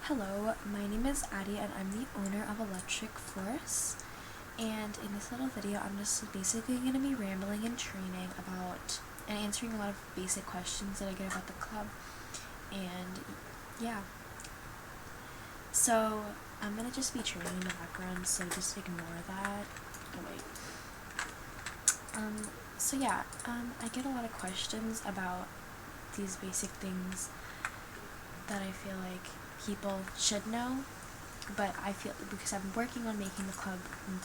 Hello, my name is Addie and I'm the owner of Electric Force, and in this little video I'm just basically going to be rambling and training about and answering a lot of basic questions that I get about the club. And yeah, so I'm going to just be training in the background, so just ignore that. Oh wait. I get a lot of questions about these basic things that I feel like people should know, but I feel because I'm working on making the club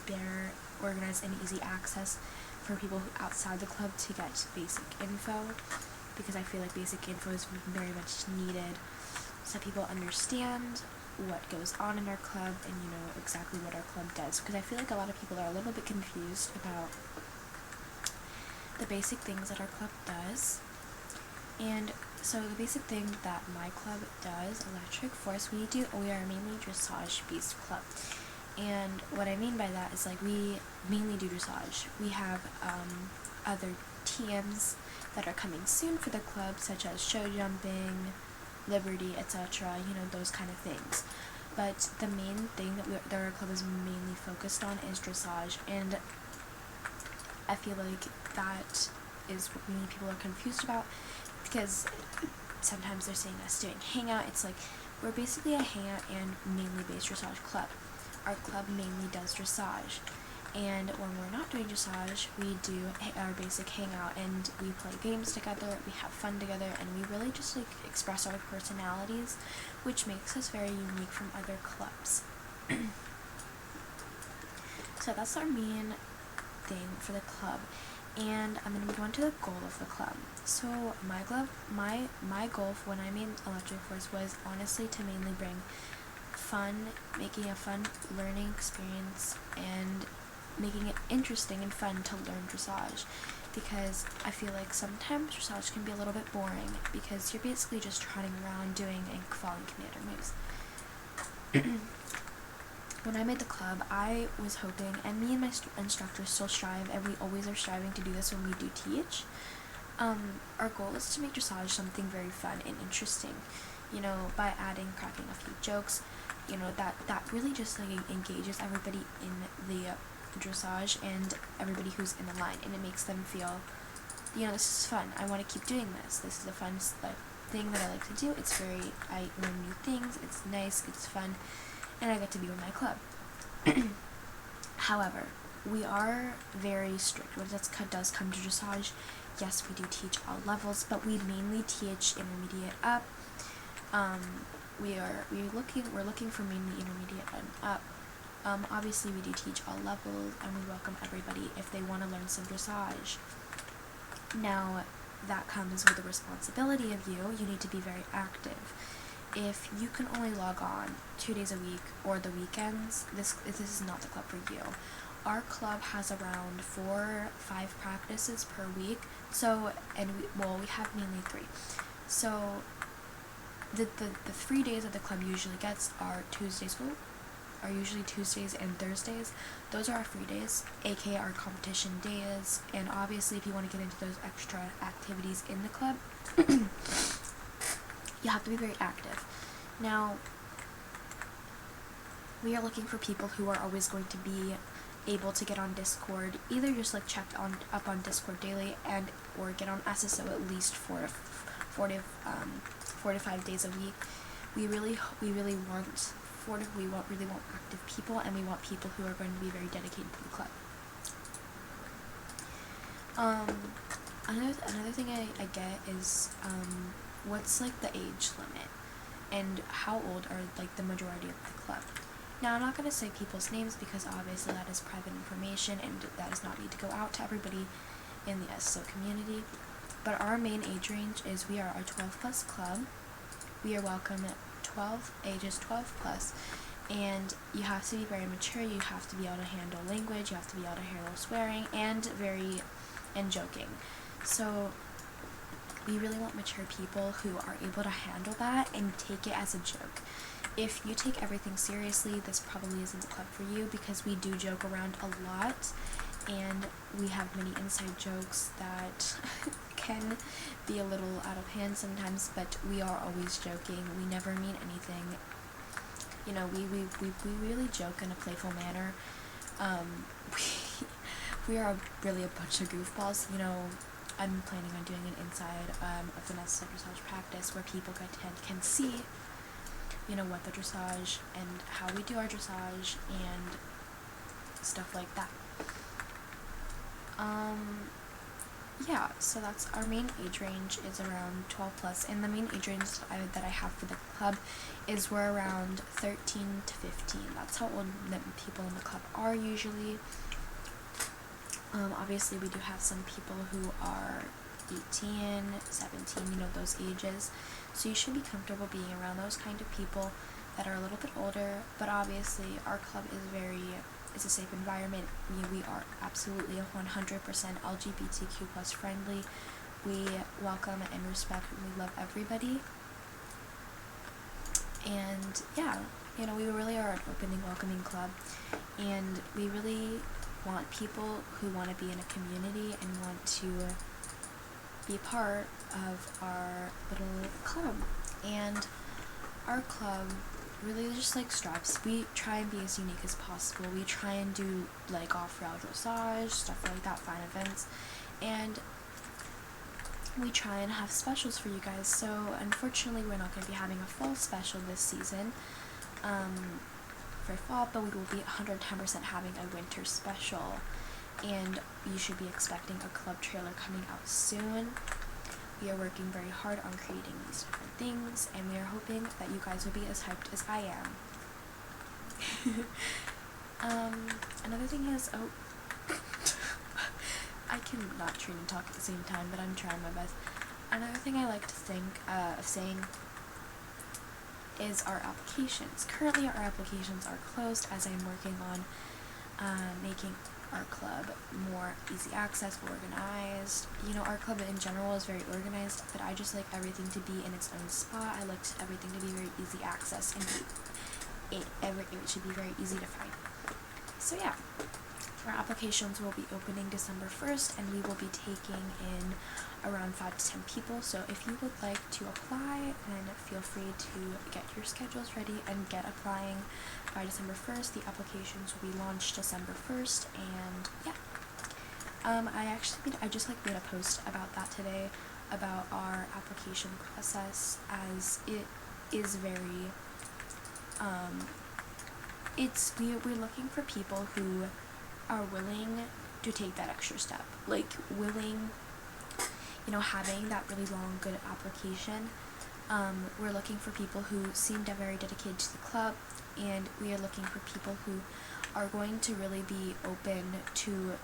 better organized and easy access for people outside the club to get basic info, because I feel like basic info is very much needed so people understand what goes on in our club and exactly what our club does, because I feel like a lot of people are a little bit confused about the basic things that our club does. And so the basic thing that my club does, Electric Force, we are mainly dressage based club. And what I mean by that is, like, we mainly do dressage. We have other teams that are coming soon for the club, such as show jumping, liberty, etc., those kind of things. But the main thing that our club is mainly focused on is dressage, and I feel like that is what many people are confused about, because sometimes they're saying us doing hangout. It's like, we're basically a hangout and mainly based dressage club. Our club mainly does dressage, and when we're not doing dressage, we do our basic hangout and we play games together, we have fun together, and we really just express our personalities, which makes us very unique from other clubs. So that's our main thing for the club. And I'm going to go into the goal of the club. So my goal for when I made Electric Force was honestly to mainly bring fun, making a fun learning experience, and making it interesting and fun to learn dressage, because I feel like sometimes dressage can be a little bit boring because you're basically just trotting around doing and following commander moves. When I made the club, I was hoping, and me and my instructors still strive, and we always are striving to do this when we do teach. Our goal is to make dressage something very fun and interesting, by cracking a few jokes, that really just engages everybody in the dressage and everybody who's in the line, and it makes them feel, this is fun, I want to keep doing this. This is a fun thing that I like to do. I learn new things, it's nice, it's fun, and I get to be with my club. However, we are very strict when it does come to dressage. Yes, we do teach all levels, but we mainly teach intermediate up. We're looking for mainly intermediate and up. Obviously we do teach all levels, and we welcome everybody if they want to learn some dressage. Now, that comes with the responsibility of you need to be very active. If you can only log on 2 days a week or the weekends, this is not the club for you. Our club has around 4 or 5 practices per week, we have mainly 3. So the 3 days that the club usually gets are usually Tuesdays and Thursdays. Those are our free days, aka our competition days. And obviously, if you want to get into those extra activities in the club, you have to be very active. Now, we are looking for people who are always going to be able to get on Discord, either just check up on Discord daily or get on SSO at least 4 to 5 days a week. We really want active people, and we want people who are going to be very dedicated to the club. Another thing I get is what's the age limit, and how old are the majority of the club. Now, I'm not going to say people's names because obviously that is private information and that does not need to go out to everybody in the SSO community. But our main age range is, we are a 12 plus club. We are welcome at ages 12 plus, and you have to be very mature. You have to be able to handle language. You have to be able to handle swearing and joking. So we really want mature people who are able to handle that and take it as a joke. If you take everything seriously, this probably isn't the club for you, because we do joke around a lot, and we have many inside jokes that can be a little out of hand sometimes, but we are always joking. We never mean anything you know, we really joke in a playful manner. Um, we are really a bunch of goofballs, you know. I'm planning on doing an inside of the necessary dressage practice where people can see, you know, what the dressage and how we do our dressage and stuff like that. Yeah, so that's our main age range is around 12 plus, and the main age range that I have for the club is we're around 13 to 15. That's how old the people in the club are usually. Obviously we do have some people who are 18, 17, you know, those ages. So you should be comfortable being around those kind of people that are a little bit older, but obviously our club is a safe environment. We are absolutely 100% LGBTQ plus friendly. We welcome and respect and we love everybody. And yeah, you know, we really are an open and welcoming club, and we really want people who want to be in a community and want to be part of our little club. And our club really just like strives. We try and be as unique as possible. We try and do like off-rail dressage, stuff like that, fine events, and we try and have specials for you guys. So unfortunately we're not going to be having a fall special this season for fall, but we will be 110% having a winter special, and you should be expecting a club trailer coming out soon. We are working very hard on creating these different things, and we are hoping that you guys will be as hyped as I am. Another thing is, I cannot train and talk at the same time, but I'm trying my best. Another thing I like to think of saying is our applications. Currently our applications are closed as I'm working on making our club more easy access, organized. You know, our club in general is very organized, but I just like everything to be in its own spot. I like everything to be very easy access, and it should be very easy to find. So yeah, our applications will be opening December 1st, and we will be taking in around 5 to 10 people. So if you would like to apply, then feel free to get your schedules ready and get applying by December 1st. The applications will be launched December 1st, and yeah. I just like made a post about that today, about our application process, as it is very, we're looking for people who are willing to take that extra step, like willing, you know, having that really long, good application. We're looking for people who seem very dedicated to the club, and we are looking for people who are going to really be open to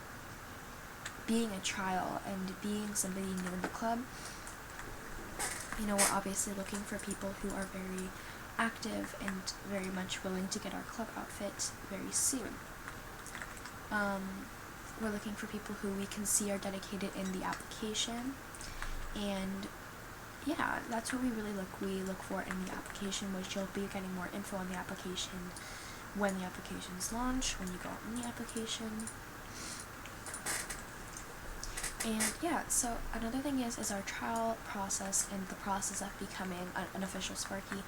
being a trial and being somebody new in the club. You know, we're obviously looking for people who are very active and very much willing to get our club outfit very soon. We're looking for people who we can see are dedicated in the application, and yeah, that's what we look for in the application, which you'll be getting more info on the application when the application's launched, when you go on the application. And yeah, so another thing is our trial process and the process of becoming an official Sparky.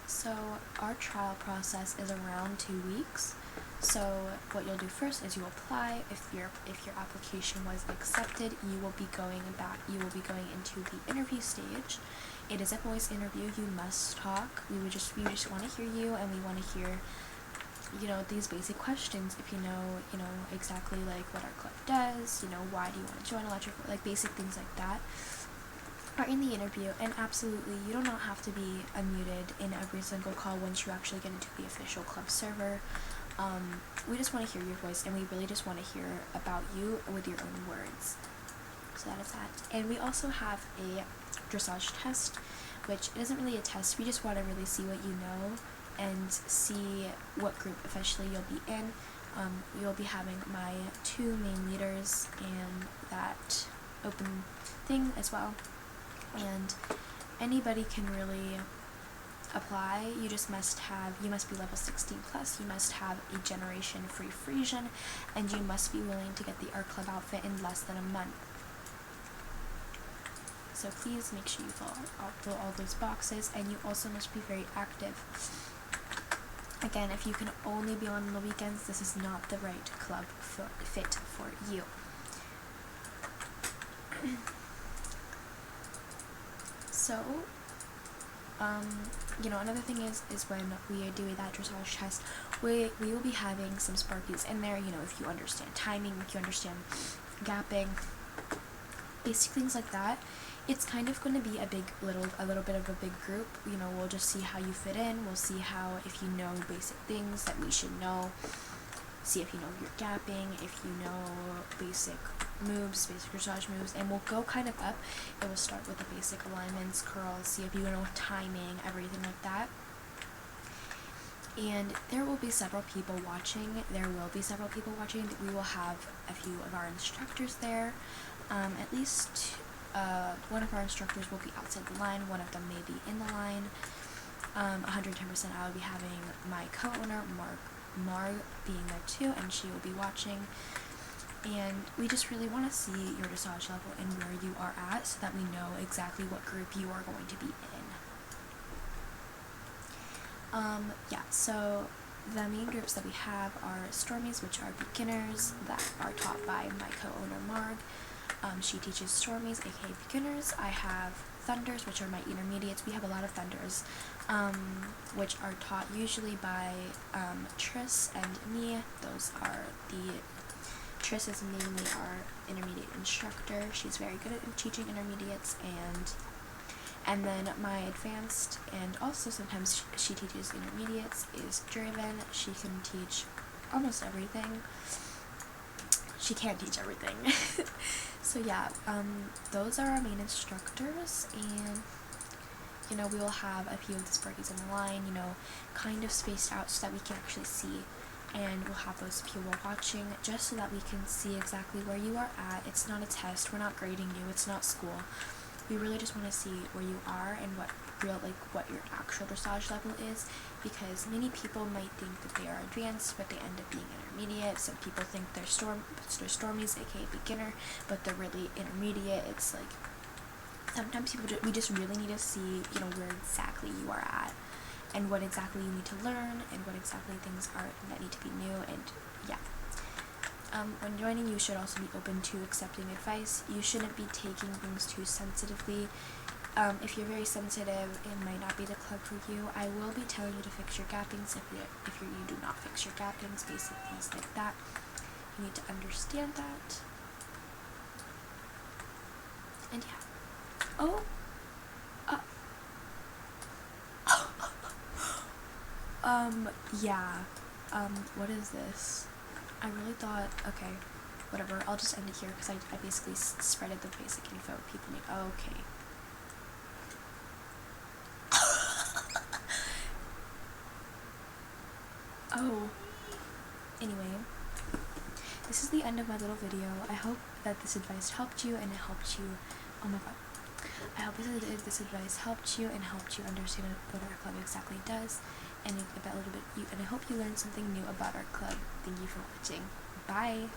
So our trial process is around 2 weeks. So what you'll do first is you apply. If your application was accepted, you will be going into the interview stage. It is a voice interview. You must talk. We just want to hear you, and we want to hear, you know, these basic questions. If you know exactly like what our club does, you know, why do you want to join electrical, like basic things like that are in the interview. And absolutely, you do not have to be unmuted in every single call once you actually get into the official club server. We just want to hear your voice, and we really just want to hear about you with your own words. So that is that. And we also have a dressage test, which isn't really a test. We just want to really see what you know and see what group officially you'll be in. You'll be having my 2 main leaders and that open thing as well. And anybody can really apply. You must be level 16 plus, you must have a generation free Frisian, and you must be willing to get the art club outfit in less than a month. So please make sure you fill all those boxes, and you also must be very active. Again, if you can only be on the weekends, this is not the right club fit for you. So, another thing is when we are doing that dressage test, we will be having some Sparkies in there, if you understand timing, if you understand gapping, basic things like that. It's kind of going to be a little bit of a big group. We'll just see how you fit in. We'll see if you know basic things that we should know. See if you know your gapping, if you know basic moves, basic dressage moves, and we'll go kind of up. It will start with the basic alignments, curls, see if you know timing, everything like that. And there will be several people watching. We will have a few of our instructors there. At least one of our instructors will be outside the line, one of them may be in the line. 110% I will be having my co-owner, Marg, being there too, and she will be watching. And we just really want to see your dressage level and where you are at, so that we know exactly what group you are going to be in. So the main groups that we have are Stormies, which are beginners that are taught by my co-owner Marg. She teaches Stormies, aka beginners. I have Thunders, which are my intermediates. We have a lot of Thunders, which are taught usually by Triss and me. Triss is mainly our intermediate instructor. She's very good at teaching intermediates, and then my advanced, and also sometimes she teaches intermediates, is Draven. She can teach almost everything. She can't teach everything. So yeah, those are our main instructors, and we will have a few of the Sparkies on the line, kind of spaced out so that we can actually see, and we'll have those people watching just so that we can see exactly where you are at. It's not a test, we're not grading you, it's not school. We really just want to see where you are and what your actual dressage level is, because many people might think that they are advanced, but they end up being intermediate. Some people think they're Stormies, aka beginner, but they're really intermediate. It's like, sometimes we just really need to see, where exactly you are at, and what exactly you need to learn, and what exactly things are that need to be new, and yeah. When joining, you should also be open to accepting advice. You shouldn't be taking things too sensitively. If you're very sensitive, it might not be the club for you. I will be telling you to fix your gappings if you do not fix your gappings, basic things like that. You need to understand that. And yeah. What is this? I really thought, okay, whatever, I'll just end it here, because I basically spreaded the basic info people need. Okay. Anyway, this is the end of my little video. I hope that this advice helped you, and it helped you, oh my god. I hope this advice helped you and helped you understand what our club exactly does, and I hope you learned something new about our club. Thank you for watching. Bye!